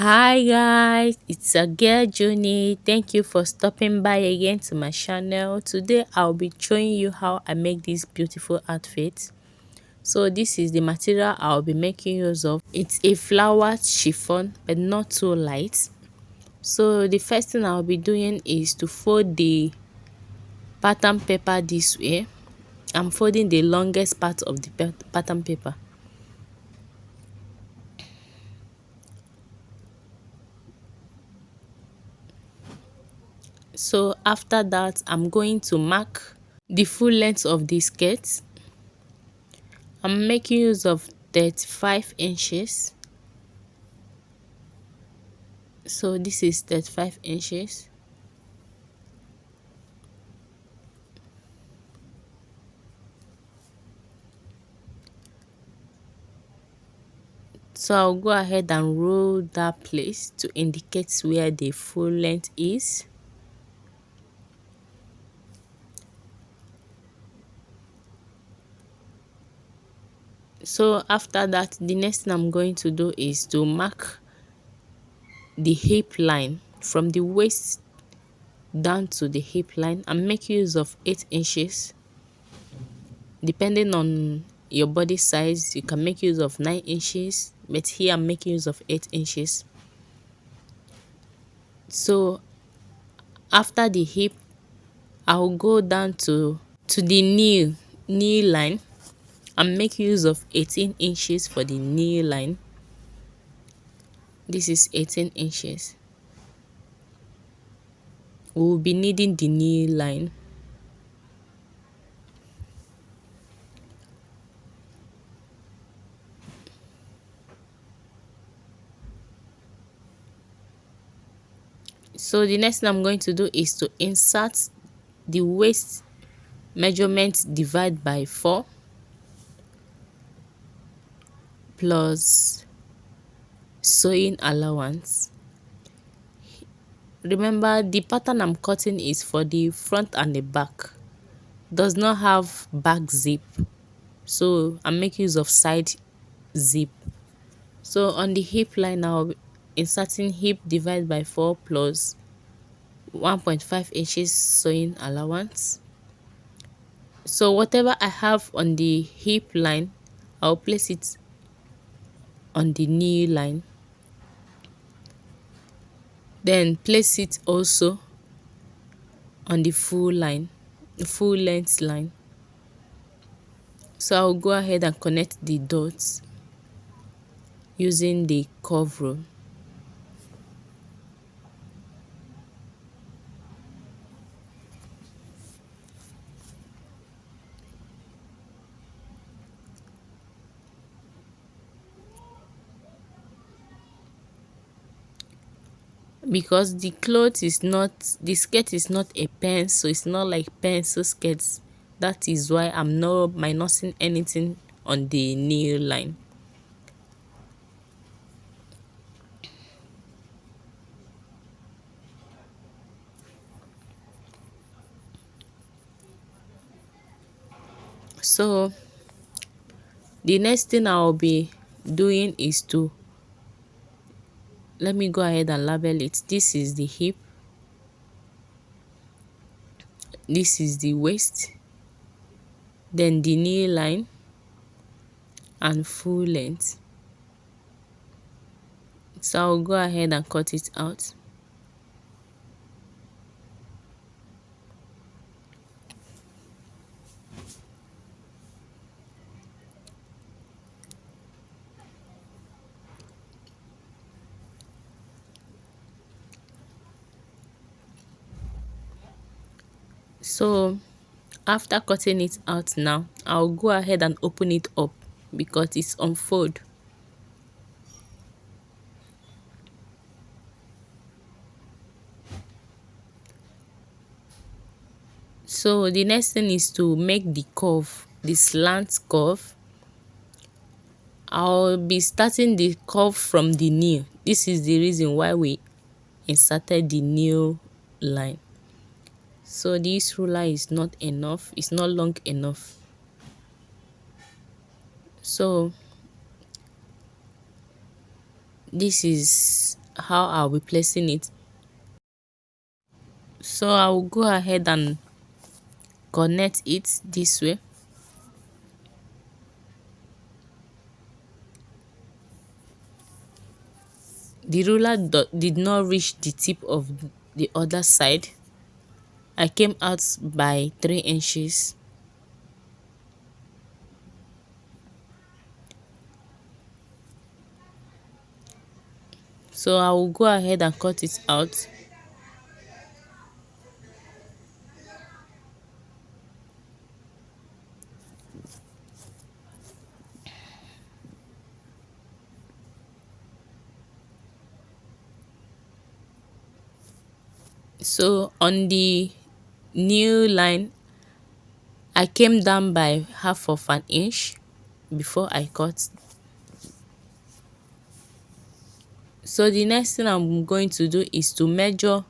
Hi guys, it's a girl Juni. Thank you for stopping by again to my channel. Today I'll be showing you how I make this beautiful outfit. So this is the material I'll be making use of. It's a flower chiffon but not too light. So the first thing I'll be doing is to fold the pattern paper this way. I'm folding the longest part of the pattern paper. So after that, I'm going to mark the full length of the skirt. I'm making use of 35 inches. So this is 35 inches. So I'll go ahead and roll that place to indicate where the full length is. So after that, the next thing I'm going to do is to mark the hip line from the waist down to the hip line and make use of 8 inches. Depending on your body size, you can make use of 9 inches, but here I'm making use of 8 inches. So after the hip, I'll go down to the knee line and make use of 18 inches for the knee line. This is 18 inches. We'll be needing the knee line. So the next thing I'm going to do is to insert the waist measurement divide by 4 plus sewing allowance. Remember, the pattern I'm cutting is for the front and the back. Does not have back zip, so I make use of side zip. So on the hip line, I'll be inserting hip divide by 4 plus 1.5 inches sewing allowance. So whatever I have on the hip line, I'll place it on the knee line. Then place it also on the full length line. So I'll go ahead and connect the dots using the curve rule. Because the skirt is not a pencil, it's not like pencil skirts. That is why I'm not minusing anything on the knee line. So the next thing I'll be doing is to, let me go ahead and label it. This is the hip, this is the waist, then the knee line and full length. So I'll go ahead and cut it out. So after cutting it out now, I'll go ahead and open it up because it's unfold. So the next thing is to make the curve, the slant curve. I'll be starting the curve from the knee. This is the reason why we inserted the knee line. So this ruler is not enough, it's not long enough. So this is how I'll be placing it. So I'll go ahead and connect it this way. The ruler did not reach the tip of the other side. I came out by 3 inches. So I will go ahead and cut it out. So on the new line, I came down by half of an inch before I cut. So the next thing I'm going to do is to measure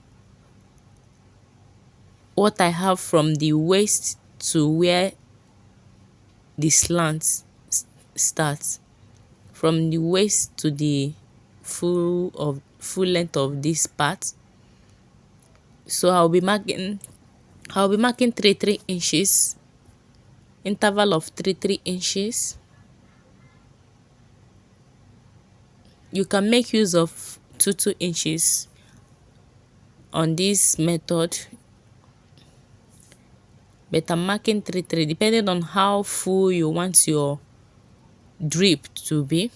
what I have from the waist to where the slant starts. From the waist to the full length of this part. So I'll be marking 3 inches, interval of 3 inches. You can make use of 2 inches on this method, but I'm marking 3 depending on how full you want your drip to be.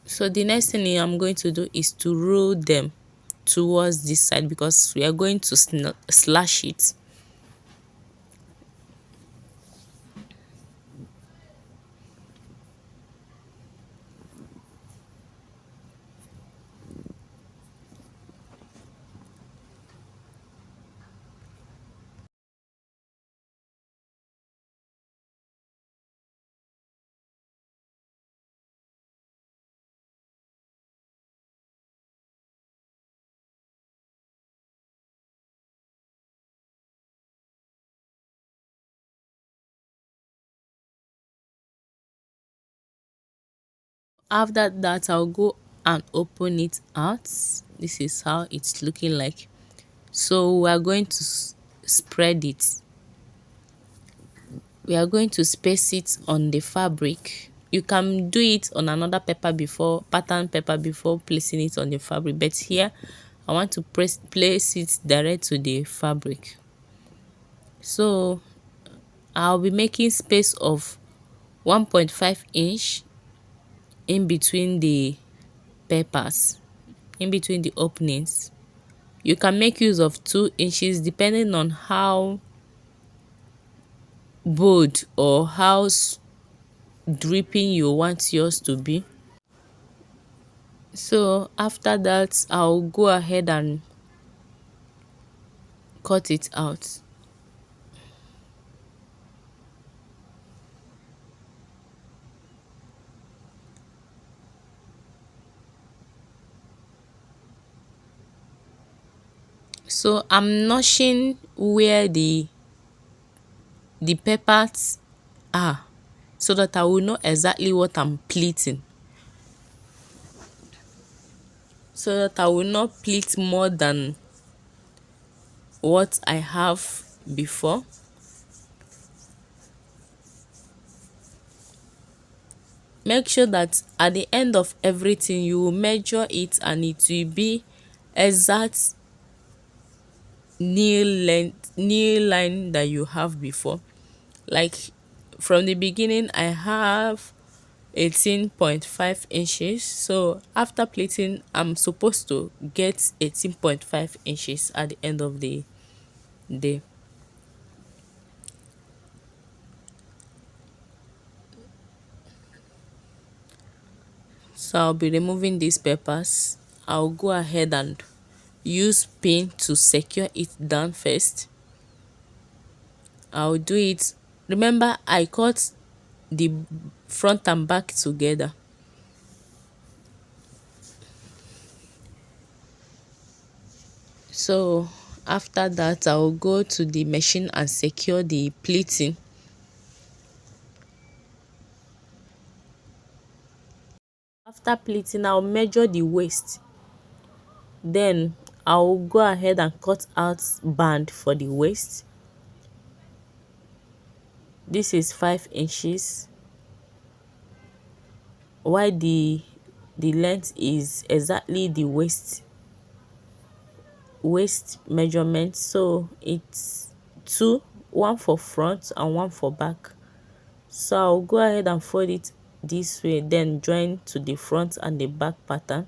So the next thing I'm going to do is to roll them towards this side because we are going to slash it. After that, I'll go and open it out. This is how it's looking like. So we are going to spread it. We are going to space it on the fabric. You can do it on another pattern paper before placing it on the fabric, but here I want to place it direct to the fabric. So I'll be making space of 1.5 inch in between the papers, in between the openings. You can make use of 2 inches depending on how bold or how dripping you want yours to be. So after that, I'll go ahead and cut it out. So I'm notching where the peppers are so that I will know exactly what I'm pleating. So that I will not pleat more than what I have before. Make sure that at the end of everything you will measure it and it will be exact nail line that you have before. Like from the beginning I have 18.5 inches, so after pleating I'm supposed to get 18.5 inches at the end of the day. So I'll be removing these peppers. I'll go ahead and use pin to secure it down first. I'll do it. Remember, I cut the front and back together. So after that, I'll go to the machine and secure the pleating. After pleating, I'll measure the waist. Then I'll go ahead and cut out band for the waist. This is 5 inches, while the length is exactly the waist measurement. So it's two, one for front and one for back. So I'll go ahead and fold it this way, then join to the front and the back pattern.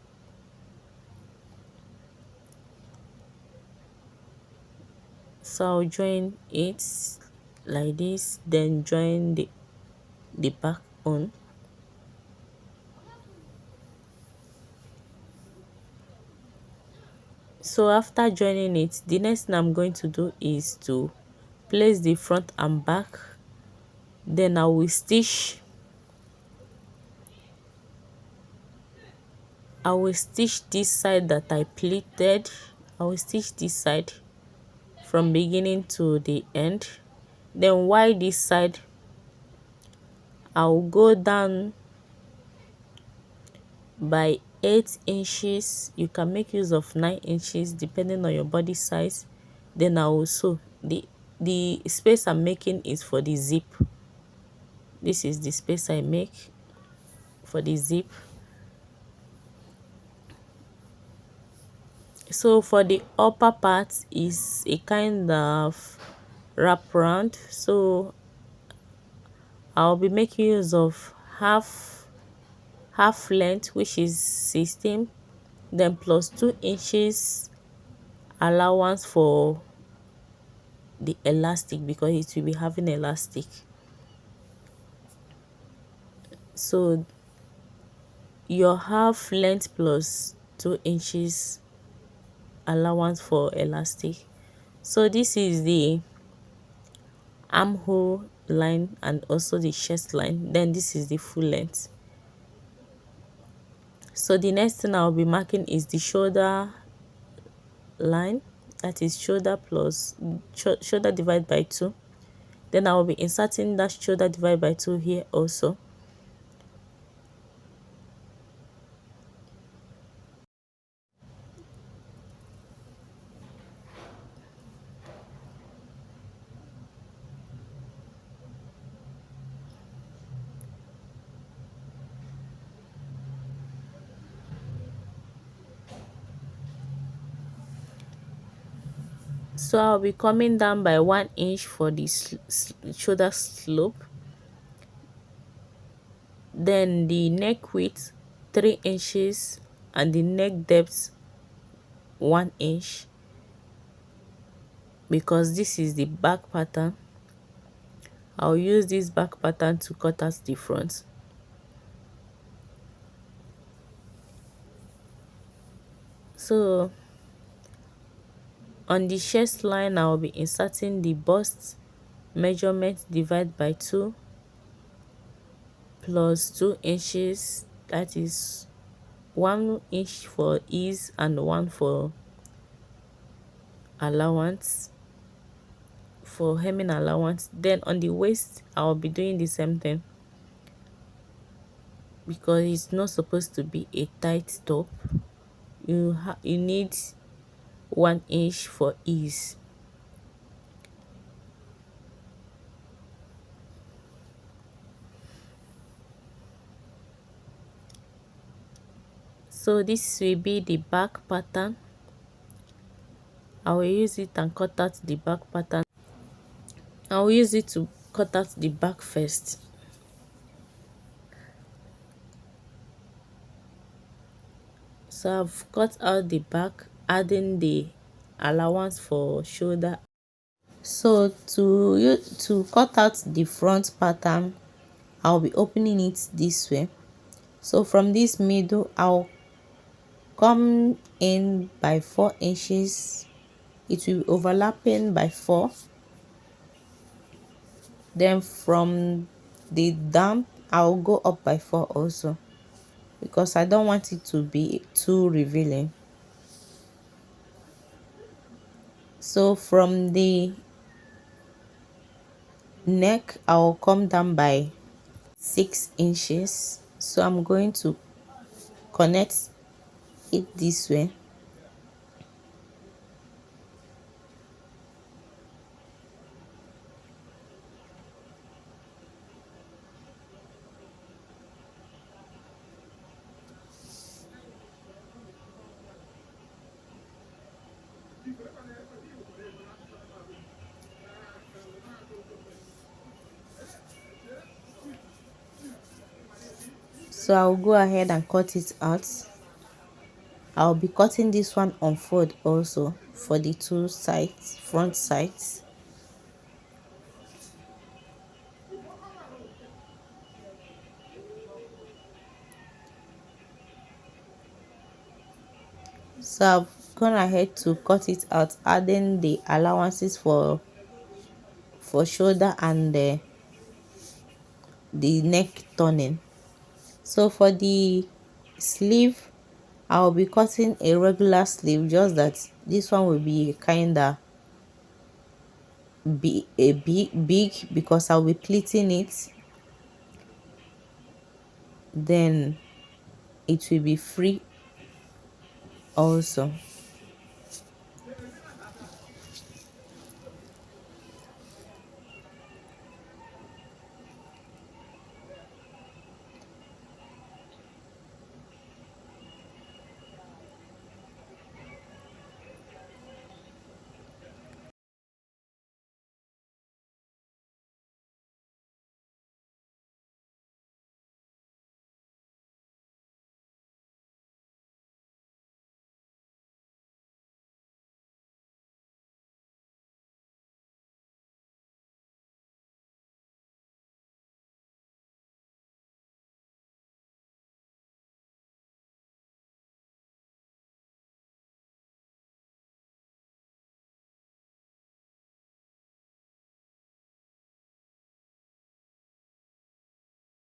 So I'll join it like this, then join the back on. So after joining it, the next thing I'm going to do is to place the front and back. Then I will stitch this side that I pleated. I will stitch this side from beginning to the end. Then while this side, I'll go down by 8 inches. You can make use of 9 inches depending on your body size. Then I will sew. The space I'm making is for the zip. This is the space I make for the zip. So for the upper part is a kind of wraparound. So I'll be making use of half length, which is 16, then plus 2 inches allowance for the elastic, because it will be having elastic. So your half length plus 2 inches allowance for elastic. So this is the armhole line and also the chest line. Then this is the full length. So the next thing I'll be marking is the shoulder line, that is shoulder plus shoulder divided by 2. Then I will be inserting that shoulder divided by 2 here also. So I'll be coming down by 1 inch for the shoulder slope. Then the neck width 3 inches and the neck depth 1 inch, because this is the back pattern. I'll use this back pattern to cut out the front. So on the chest line, I'll be inserting the bust measurement divided by 2 plus 2 inches, that is 1 inch for ease and 1 for allowance, for hemming allowance. Then on the waist, I'll be doing the same thing, because it's not supposed to be a tight top. You need 1 inch for ease. So this will be the back pattern. I will use it and cut out the back pattern. I will use it to cut out the back first. So I've cut out the back, adding the allowance for shoulder. So to cut out the front pattern, I'll be opening it this way. So from this middle, I'll come in by 4 inches. It will be overlapping by 4. Then from the down, I'll go up by 4 also, because I don't want it to be too revealing. So from the neck, I'll come down by 6 inches. So I'm going to connect it this way. So I'll go ahead and cut it out. I'll be cutting this one on fold also for the two sides, front sides. So I've gone ahead to cut it out, adding the allowances for shoulder and the neck turning. So for the sleeve, I'll be cutting a regular sleeve, just that this one will be kinda big because I'll be pleating it. Then it will be free also.